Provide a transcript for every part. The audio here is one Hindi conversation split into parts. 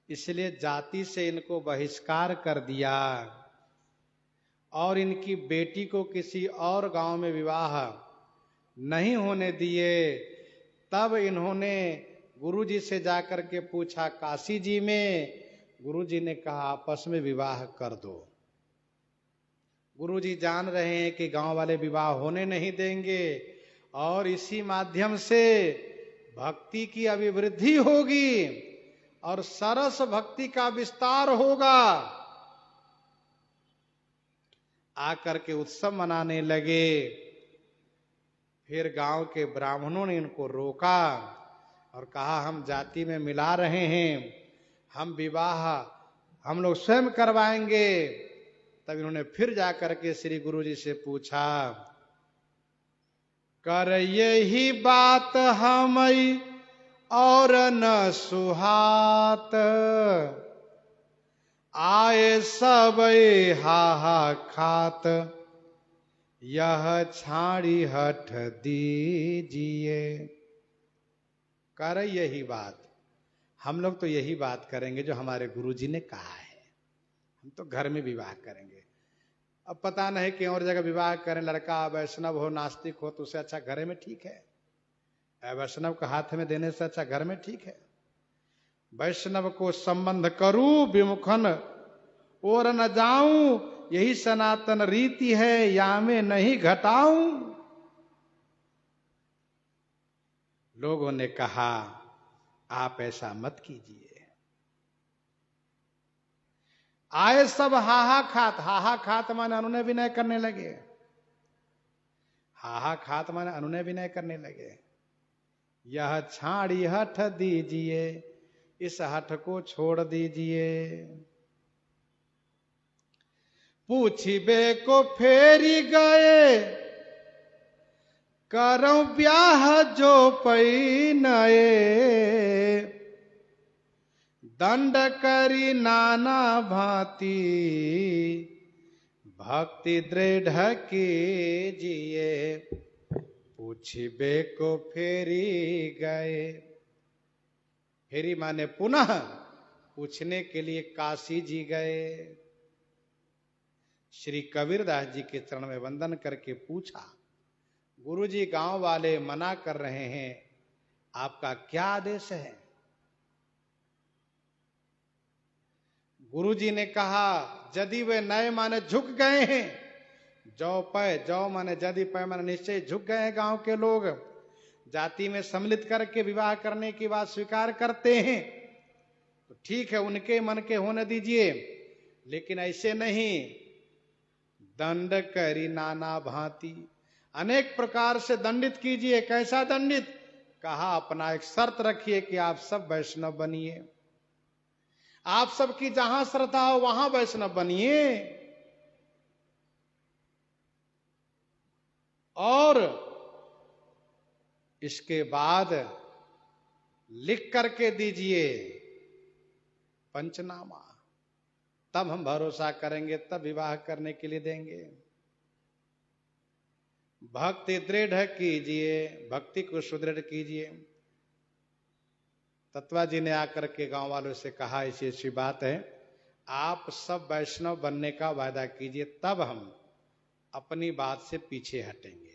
इसलिए जाति से इनको बहिष्कार कर दिया और इनकी बेटी को किसी और गांव में विवाह नहीं होने दिए। तब इन्होंने गुरुजी से जाकर के पूछा काशी जी में। गुरुजी ने कहा आपस में विवाह कर दो। गुरुजी जान रहे हैं कि गांव वाले विवाह होने नहीं देंगे और इसी माध्यम से भक्ति की अभिवृद्धि होगी और सरस भक्ति का विस्तार होगा। आकर के उत्सव मनाने लगे। फिर गांव के ब्राह्मणों ने इनको रोका और कहा हम जाति में मिला रहे हैं, हम विवाह हम लोग स्वयं करवाएंगे। तब इन्होंने फिर जाकर के श्री गुरुजी से पूछा कर यही बात हम और न सुहात, आए सब हाहा खात, यह छाड़ी हठ दीजिए। कर यही बात, हम लोग तो यही बात करेंगे जो हमारे गुरुजी ने कहा है, हम तो घर में विवाह करेंगे। अब पता नहीं कि और जगह विवाह करें, लड़का वैष्णव हो नास्तिक हो तो उससे अच्छा घर में ठीक है। वैष्णव का हाथ में देने से अच्छा घर में ठीक है। वैष्णव को संबंध करूं विमुखन और न जाऊं, यही सनातन रीति है, या में नहीं घटाऊं। लोगों ने कहा आप ऐसा मत कीजिए। आए सब हाहा खात, हाहा खात माने अनुनय विनय करने लगे। हाहा खात माने अनुनय विनय करने लगे। यह छाड़ी हठ दीजिए, इस हठ को छोड़ दीजिए। पूछिबे को फेरी गए, करो ब्याह जो पई नए। दंड करी नाना भांति, भक्ति दृढ़ कीजिए। पूछिबे को फेरी गए, फेरी माने पुनः पूछने के लिए काशी जी गए। श्री कबीरदास जी के चरण में वंदन करके पूछा गुरुजी गांव वाले मना कर रहे हैं, आपका क्या आदेश है? गुरुजी ने कहा यदि वे नए माने झुक गए हैं, जौ पै, जौ माने यदि पै माने निश्चय झुक गए हैं, गांव के लोग जाति में सम्मिलित करके विवाह करने की बात स्वीकार करते हैं तो ठीक है, उनके मन के होने दीजिए, लेकिन ऐसे नहीं। दंड करी नाना भांति, अनेक प्रकार से दंडित कीजिए। कैसा दंडित? कहा अपना एक शर्त रखिए कि आप सब वैष्णव बनिए। आप सबकी जहां श्रद्धा हो वहां वैष्णव बनिए। और इसके बाद लिख करके दीजिए पंचनामा, तब हम भरोसा करेंगे, तब विवाह करने के लिए देंगे। भक्ति दृढ़ कीजिए, भक्ति को सुदृढ़ कीजिए। तत्वा जी ने आकर के गांव वालों से कहा ऐसी ऐसी बात है, आप सब वैष्णव बनने का वादा कीजिए, तब हम अपनी बात से पीछे हटेंगे।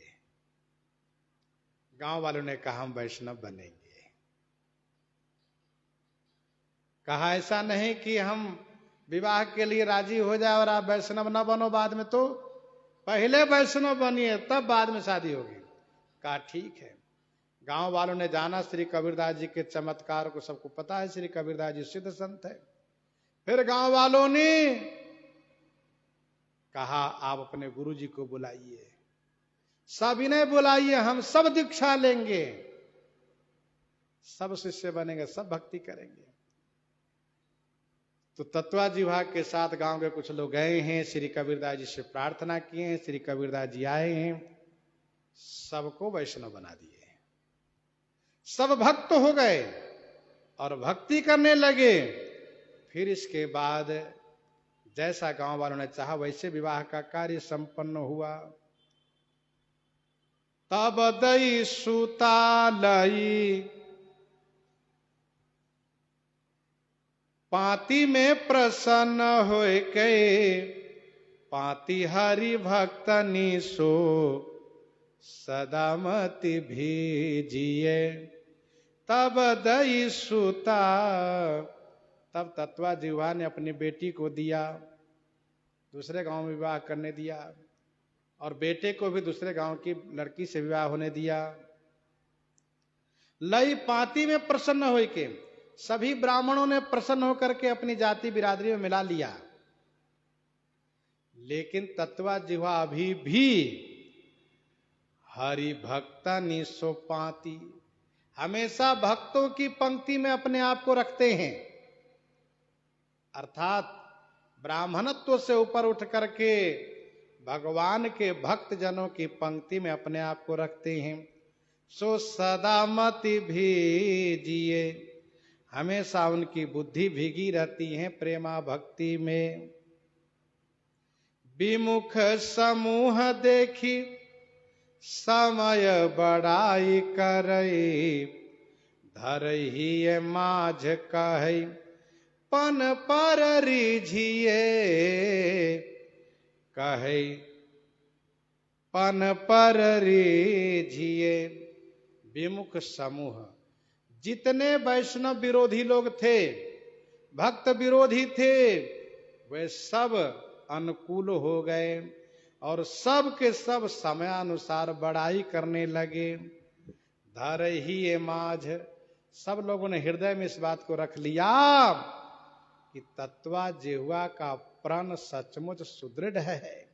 गांव वालों ने कहा हम वैष्णव बनेंगे। कहा ऐसा नहीं कि हम विवाह के लिए राजी हो जाए और आप वैष्णव न बनो बाद में, तो पहले वैष्णव बनिए तब बाद में शादी होगी। कहा ठीक है। गांव वालों ने जाना श्री कबीरदास जी के चमत्कार को, सबको पता है श्री कबीरदास जी सिद्ध संत है। फिर गांव वालों ने कहा आप अपने गुरु जी को बुलाइए, सब इन्हें बुलाइए, हम सब दीक्षा लेंगे, सब शिष्य बनेंगे, सब भक्ति करेंगे। तो तत्वा जी विभाग के साथ गांव के कुछ लोग गए हैं, श्री कबीरदास जी से प्रार्थना किए हैं, श्री कबीरदास जी आए हैं, सबको वैष्णव बना दिए, सब भक्त हो गए और भक्ति करने लगे। फिर इसके बाद जैसा गांव वालों ने चाहा वैसे विवाह का कार्य संपन्न हुआ। तब दई सुता लई, पाती में प्रसन्न होय के पाती हरि भक्तनि सो सदा मति भीजिए। तब दई सुता, तब तत्वा जिह्वा ने अपनी बेटी को दिया, दूसरे गांव में विवाह करने दिया, और बेटे को भी दूसरे गांव की लड़की से विवाह होने दिया। लई पाती में प्रसन्न हो के, सभी ब्राह्मणों ने प्रसन्न होकर के अपनी जाति बिरादरी में मिला लिया, लेकिन तत्वा जिह्वा अभी भी हरि भक्ता निसो पाती, हमेशा भक्तों की पंक्ति में अपने आप को रखते हैं, अर्थात ब्राह्मणत्व से ऊपर उठ करके भगवान के भक्त जनों की पंक्ति में अपने आप को रखते हैं। सो सदा मति भीजिए, हमेशा उनकी बुद्धि भीगी रहती है प्रेमा भक्ति में। विमुख समूह देखी समय बड़ाई करई, धरही माझ कहई पन पर रिझिए, कहई पन पर रिझिए। विमुख समूह, जितने वैष्णव विरोधी लोग थे, भक्त विरोधी थे, वे सब अनुकूल हो गए और सब के सब समयानुसार बड़ाई करने लगे। धर ही ये माझ, सब लोगों ने हृदय में इस बात को रख लिया कि तत्वा जिह्वा का प्रण सचमुच सुदृढ़ है।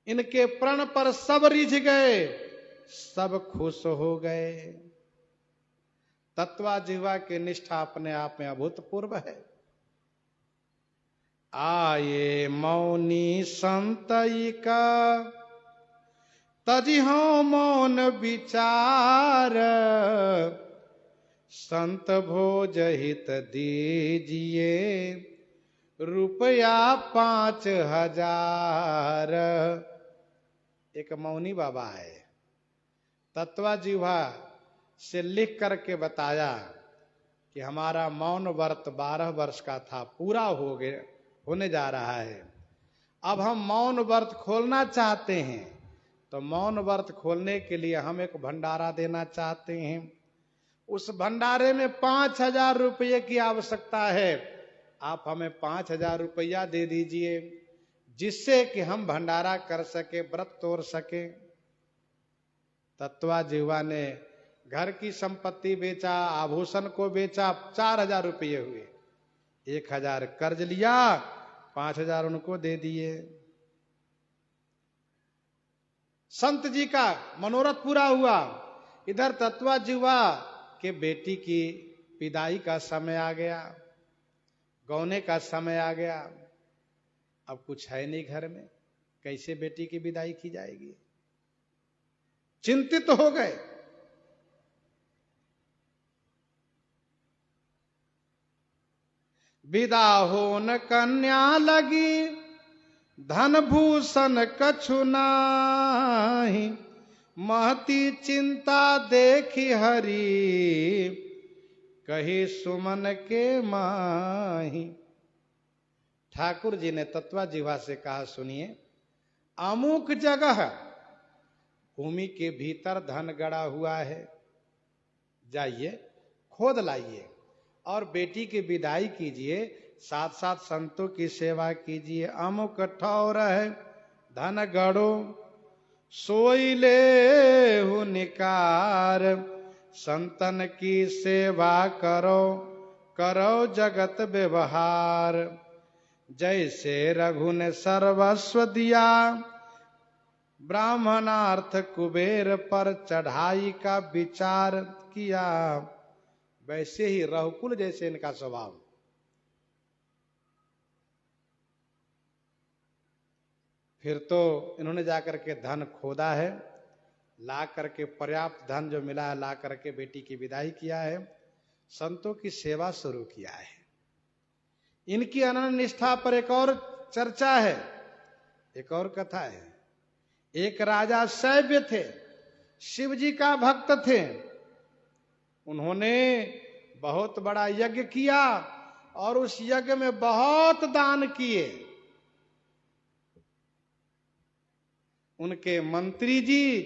इनके प्रण पर सब रिझ गए, सब खुश हो गए। तत्वा जिह्वा की निष्ठा अपने आप में अभूतपूर्व है। आये मौनी संतयिका तजिहो मौन विचार, संत भोज हित दीजिए रुपया 5000। एक मौनी बाबा है, तत्वा जिह्वा से लिख करके बताया कि हमारा मौन व्रत 12 वर्ष का था, पूरा हो गया, होने जा रहा है। अब हम मौन व्रत खोलना चाहते हैं, तो मौन व्रत खोलने के लिए हम एक भंडारा देना चाहते हैं। उस भंडारे में 5000 रुपये की आवश्यकता है। आप हमें 5000 रुपया दे दीजिए, जिससे कि हम भंडारा कर सके, व्रत तोड़ सके। तत्वा जिह्वा ने घर की संपत्ति बेचा, आभूषण को बेचा, 4000 रुपये हुए। 1000 कर्ज लिया, 5000 उनको दे दिए। संत जी का मनोरथ पूरा हुआ। इधर तत्वा जिह्वा के बेटी की विदाई का समय आ गया, गौने का समय आ गया। अब कुछ है नहीं घर में, कैसे बेटी की विदाई की जाएगी? चिंतित हो गए। विदा होन कन्या लगी, धन भूषण कछु नाही, महती चिंता देखी हरि, कही सुमन के माही। ठाकुर जी ने तत्वा जिह्वा से कहा, सुनिए, अमुक जगह भूमि के भीतर धन गड़ा हुआ है, जाइए खोद लाइए और बेटी की विदाई कीजिए, साथ साथ संतों की सेवा कीजिए। अमुक ठौर है धन गड़ो, सोई ले हु निकार, संतन की सेवा करो, करो जगत व्यवहार। जैसे रघु ने सर्वस्व दिया, ब्राह्मणार्थ कुबेर पर चढ़ाई का विचार किया, वैसे ही रघुकुल जैसे इनका स्वभाव। फिर तो इन्होंने जाकर के धन खोदा है, ला करके पर्याप्त धन जो मिला है ला करके बेटी की विदाई किया है, संतों की सेवा शुरू किया है। इनकी अनन्य निष्ठा पर एक और चर्चा है, एक और कथा है। एक राजा शैव्य थे, शिव जी का भक्त थे। उन्होंने बहुत बड़ा यज्ञ किया, और उस यज्ञ में बहुत दान किए। उनके मंत्री जी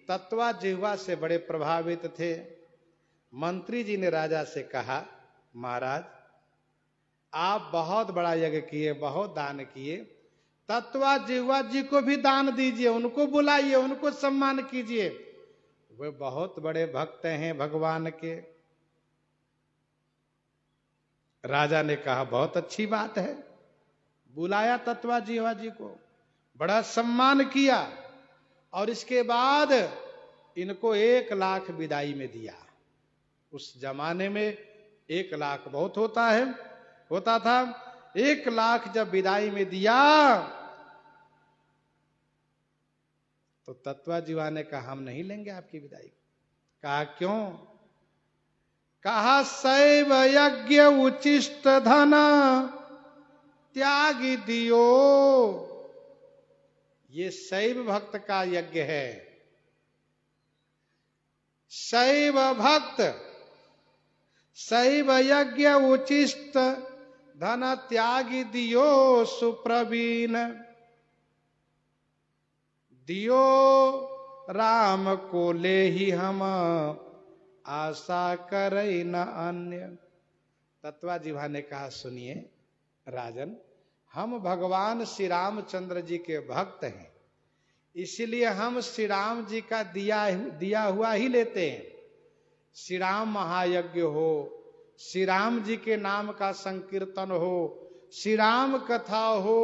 तत्वा जिह्वा से बड़े प्रभावित थे। मंत्री जी ने राजा से कहा, महाराज आप बहुत बड़ा यज्ञ किए, बहुत दान किए, तत्वा जिह्वा जी को भी दान दीजिए, उनको बुलाइए, उनको सम्मान कीजिए, वे बहुत बड़े भक्त हैं भगवान के। राजा ने कहा बहुत अच्छी बात है। बुलाया तत्वा जिह्वा जी को, बड़ा सम्मान किया और इसके बाद इनको 1 लाख विदाई में दिया। उस जमाने में 1 लाख बहुत होता था। 1 लाख जब विदाई में दिया तो तत्वा जिह्वा ने कहा हम नहीं लेंगे आपकी विदाई। कहा क्यों? कहा शैव यज्ञ उचिष्ट धन त्यागी दियो। ये शैव भक्त का यज्ञ है। शैव भक्त शैव यज्ञ उचिष्ट धन त्यागी दियो सुप्रवीण। दियो राम को ले ही हम आशा करे न अन्य। तत्वा जिह्वा ने कहा सुनिए राजन, हम भगवान श्री रामचंद्र जी के भक्त हैं, इसलिए हम श्री राम जी का दिया हुआ ही लेते हैं। श्री राम महायज्ञ हो, श्री राम जी के नाम का संकीर्तन हो, श्री राम कथा हो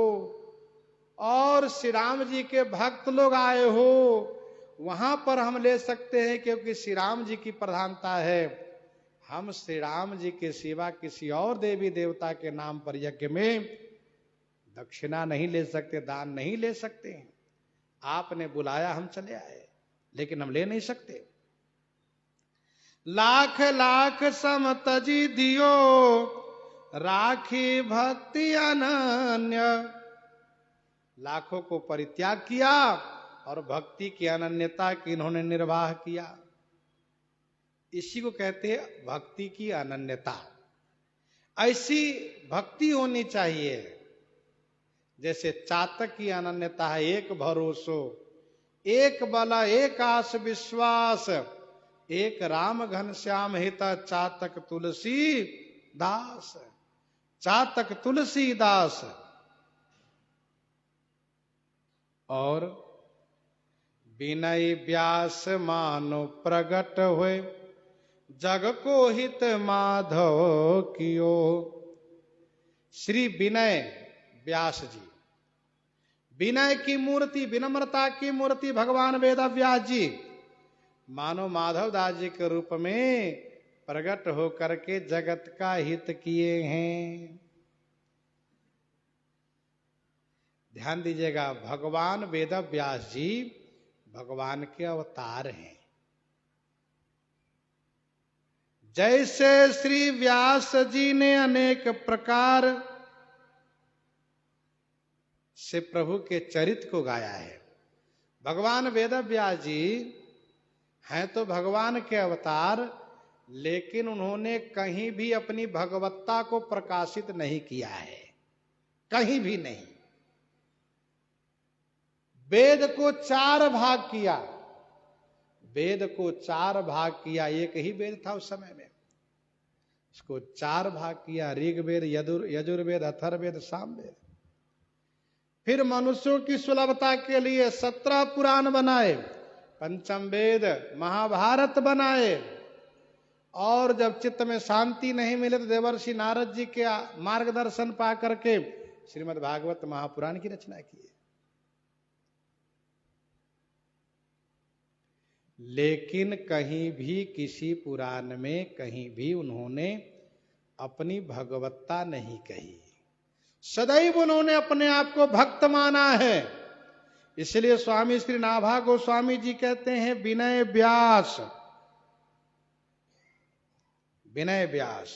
और श्री राम जी के भक्त लोग आए हो, वहां पर हम ले सकते हैं क्योंकि श्री राम जी की प्रधानता है। हम श्री राम जी के सिवा किसी और देवी देवता के नाम पर यज्ञ में दक्षिणा नहीं ले सकते, दान नहीं ले सकते। आपने बुलाया हम चले आए, लेकिन हम ले नहीं सकते। लाख लाख सम तजी दियो राखी भक्ति अनन्य। लाखों को परित्याग किया और भक्ति की अनन्यता की इन्होंने निर्वाह किया। इसी को कहते हैं भक्ति की अनन्यता। ऐसी भक्ति होनी चाहिए जैसे चातक की अनन्यता है, एक भरोसो, एक बल, एक आस विश्वास, एक राम घनश्याम हित चातक तुलसी दास। चातक तुलसी दास। और विनय व्यास मानो प्रगट हुए जग को हित माधव कियो। श्री विनय व्यास जी, विनय की मूर्ति, विनम्रता की मूर्ति भगवान वेद व्यास जी मानो माधव दास जी के रूप में प्रकट होकर के जगत का हित किए हैं। ध्यान दीजिएगा, भगवान वेद व्यास जी भगवान के अवतार हैं। जैसे श्री व्यास जी ने अनेक प्रकार से प्रभु के चरित्र को गाया है, भगवान वेद व्यास जी हैं तो भगवान के अवतार, लेकिन उन्होंने कहीं भी अपनी भगवत्ता को प्रकाशित नहीं किया है, कहीं भी नहीं। वेद को 4 भाग किया, वेद को 4 भाग किया। एक ही वेद था उस समय में, उसको 4 भाग किया, ऋग्वेद, यजुर्वेद, अथर्ववेद, सामवेद। फिर मनुष्यों की सुलभता के लिए 17 पुराण बनाए, पंचम वेद महाभारत बनाए। और जब चित्त में शांति नहीं मिले तो देवर्षि नारद जी के मार्गदर्शन पा करके श्रीमद् भागवत महापुराण की रचना की। लेकिन कहीं भी किसी पुराण में कहीं भी उन्होंने अपनी भगवत्ता नहीं कही, सदैव उन्होंने अपने आप को भक्त माना है। इसलिए स्वामी श्री नाभा गोस्वामी जी कहते हैं विनय व्यास, विनय व्यास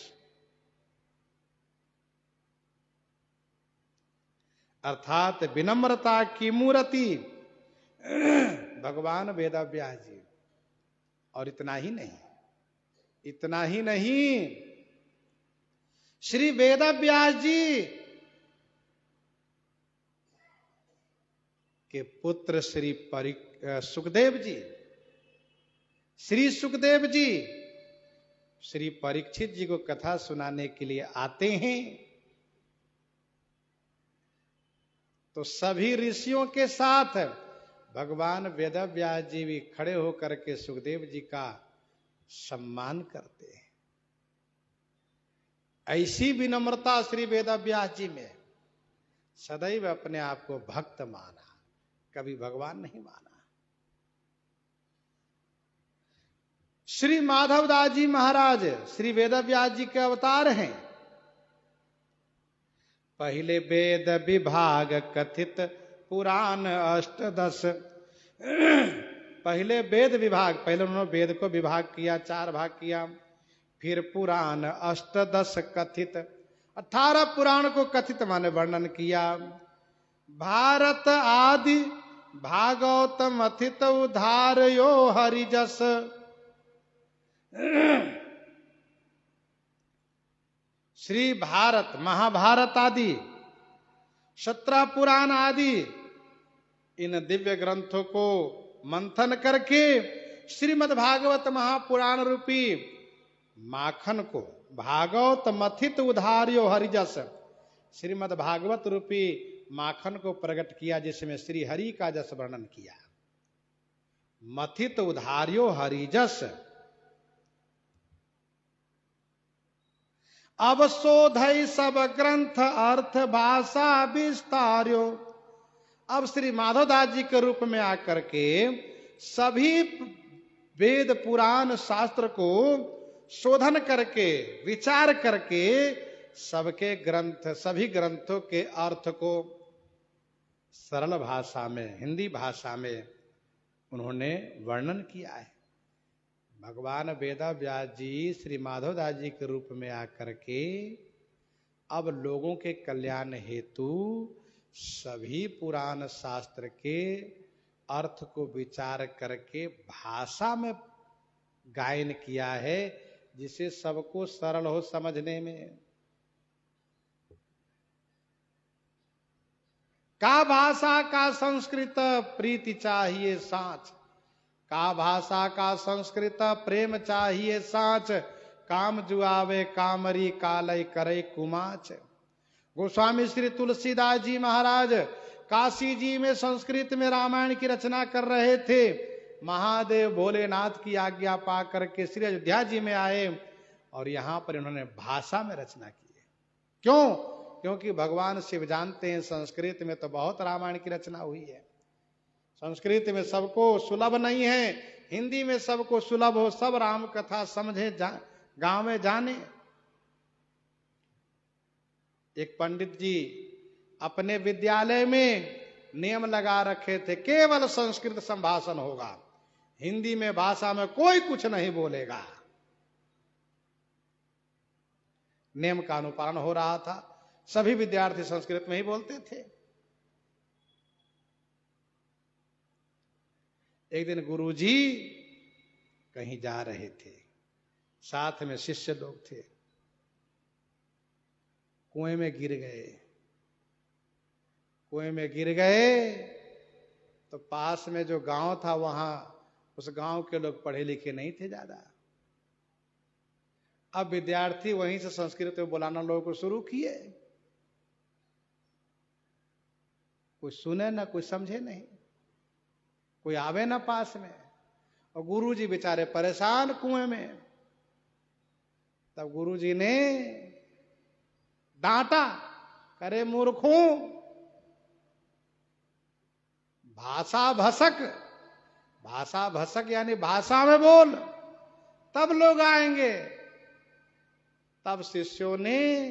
अर्थात विनम्रता की मूर्ति भगवान वेद व्यास जी। और इतना ही नहीं, इतना ही नहीं, श्री वेदव्यास जी के पुत्र सुखदेव जी, श्री सुखदेव जी श्री परीक्षित जी को कथा सुनाने के लिए आते हैं, तो सभी ऋषियों के साथ भगवान वेदव्यास जी भी खड़े होकर के सुखदेव जी का सम्मान करते हैं। ऐसी विनम्रता श्री वेदव्यास जी में, सदैव अपने आप को भक्त माना, कभी भगवान नहीं माना। श्री माधवदास जी महाराज श्री वेदव्यास जी के अवतार हैं। पहले वेद विभाग कथित पुराण अष्टदश, पहले वेद विभाग, पहले उन्होंने वेद को विभाग किया, 4 भाग किया, फिर पुराण अष्टदश कथित, 18 पुराण को कथित माने वर्णन किया। भारत आदि भागवत मथित उद्धारयो हरिजस, श्री भारत महाभारत आदि 17 पुराण आदि इन दिव्य ग्रंथों को मंथन करके श्रीमद् भागवत महापुराण रूपी माखन को, भागवत मथित उद्धार्यो हरिजस, श्रीमद् भागवत रूपी माखन को प्रकट किया, जिसमें श्री हरि का जस वर्णन किया। मथित उद्धार्यो हरिजस, अब शोधई सब ग्रंथ अर्थ भाषा विस्तार्यो, अब श्री माधवदास जी के रूप में आकर के सभी वेद पुराण शास्त्र को शोधन करके विचार करके सबके ग्रंथ, सभी ग्रंथों के अर्थ को सरल भाषा में, हिंदी भाषा में उन्होंने वर्णन किया है। भगवान वेदव्यास जी श्री माधवदास जी के रूप में आकर के अब लोगों के कल्याण हेतु सभी पुराण शास्त्र के अर्थ को विचार करके भाषा में गायन किया है, जिसे सबको सरल हो समझने में। का भाषा का संस्कृत प्रीति चाहिए साँच, का भाषा का संस्कृत प्रेम चाहिए साँच, काम जुआवे कामरी कालय करे कुमाच। गोस्वामी श्री तुलसीदास जी महाराज काशी जी में संस्कृत में रामायण की रचना कर रहे थे। महादेव भोलेनाथ की आज्ञा पा करके श्री अयोध्या जी में आए और यहां पर इन्होंने भाषा में रचना की है। क्यों? क्योंकि भगवान शिव जानते हैं संस्कृत में तो बहुत रामायण की रचना हुई है, संस्कृत में सबको सुलभ नहीं है, हिंदी में सबको सुलभ हो, सब राम कथा समझे, गांव में जाने। एक पंडित जी अपने विद्यालय में नियम लगा रखे थे, केवल संस्कृत संभाषण होगा, हिंदी में भाषा में कोई कुछ नहीं बोलेगा। नियम का अनुपालन हो रहा था, सभी विद्यार्थी संस्कृत में ही बोलते थे। एक दिन गुरुजी कहीं जा रहे थे, साथ में शिष्य लोग थे, कुएं में गिर गए। कुएं में गिर गए तो पास में जो गांव था, वहां उस गांव के लोग पढ़े लिखे नहीं थे ज्यादा। अब विद्यार्थी वहीं से संस्कृत में बुलाना लोगों को शुरू किए। कोई सुने ना, कोई समझे नहीं, कोई आवे ना पास में, और गुरुजी बेचारे परेशान कुएं में। तब गुरुजी ने डांटा, करे मूर्खों, भाषा भसक, भाषा भसक यानी भाषा में बोल, तब लोग आएंगे। तब शिष्यों ने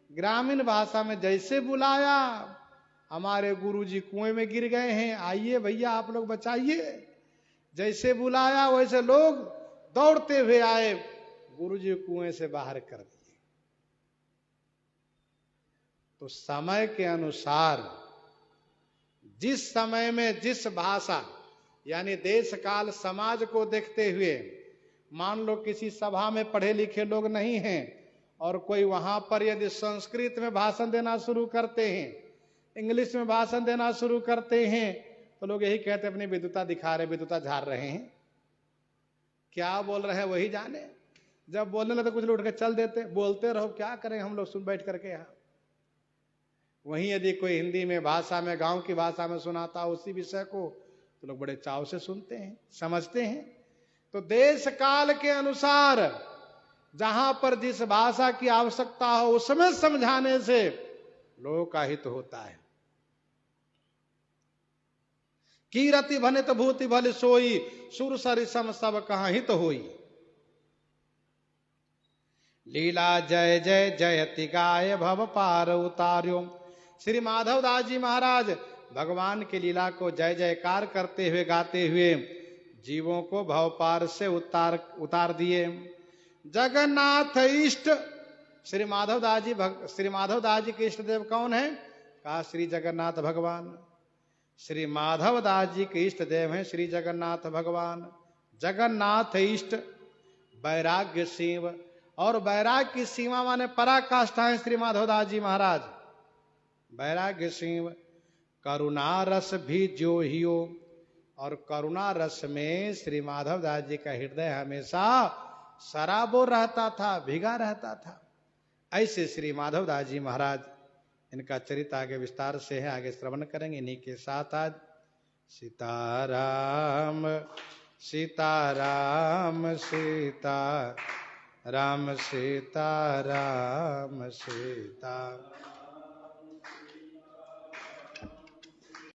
ग्रामीण भाषा में जैसे बुलाया, हमारे गुरुजी कुएं में गिर गए हैं, आइए भैया आप लोग बचाइए, जैसे बुलाया वैसे लोग दौड़ते हुए आए, गुरुजी कुएं से बाहर कर दिए। तो समय के अनुसार जिस समय में जिस भाषा यानी देश काल समाज को देखते हुए, मान लो किसी सभा में पढ़े लिखे लोग नहीं हैं और कोई वहां पर यदि संस्कृत में भाषण देना शुरू करते हैं, इंग्लिश में भाषण देना शुरू करते हैं, तो लोग यही कहते हैं अपनी विद्वता दिखा रहे, विद्वता झाड़ रहे हैं। क्या बोल रहे हैं वही जाने। जब बोलने लगे तो कुछ लोग उठ के चल देते, बोलते रहो, क्या करें हम लोग सुन बैठ करके यहाँ। वहीं यदि कोई हिंदी में भाषा में, गांव की भाषा में सुनाता उसी विषय को, तो लोग बड़े चाव से सुनते हैं, समझते हैं। तो देश काल के अनुसार जहां पर जिस भाषा की आवश्यकता हो उसमें समझाने से लोगों का हित होता है। कीरति भनित भूति भल सोई, सुर सरिसम सब कहां हित होई। लीला जय जय जयति गाय भव पार उतार्यो। श्री माधव दास जी महाराज भगवान की लीला को जय जयकार करते हुए, गाते हुए जीवों को भव पार से उतार दिए। जगन्नाथ इष्ट, श्री माधव दास जी के इष्ट देव कौन है? कहा श्री जगन्नाथ भगवान। श्री माधव दास जी के इष्ट देव हैं श्री जगन्नाथ भगवान। जगन्नाथ इष्ट वैराग्य शिव, और वैराग्य की सीमा माने पराकाष्ठा है श्री माधव दास जी महाराज। वैराग्य शिव करुणा रस भी जो हियो, और करुणा रस में श्री माधव दास जी का हृदय हमेशा सराबोर रहता था, भीगा रहता था। ऐसे श्री माधव दास जी महाराज, इनका चरित्र आगे विस्तार से है, आगे श्रवण करेंगे। इन्हीं के साथ आज सीताराम सीताराम सीता राम सीताराम सीता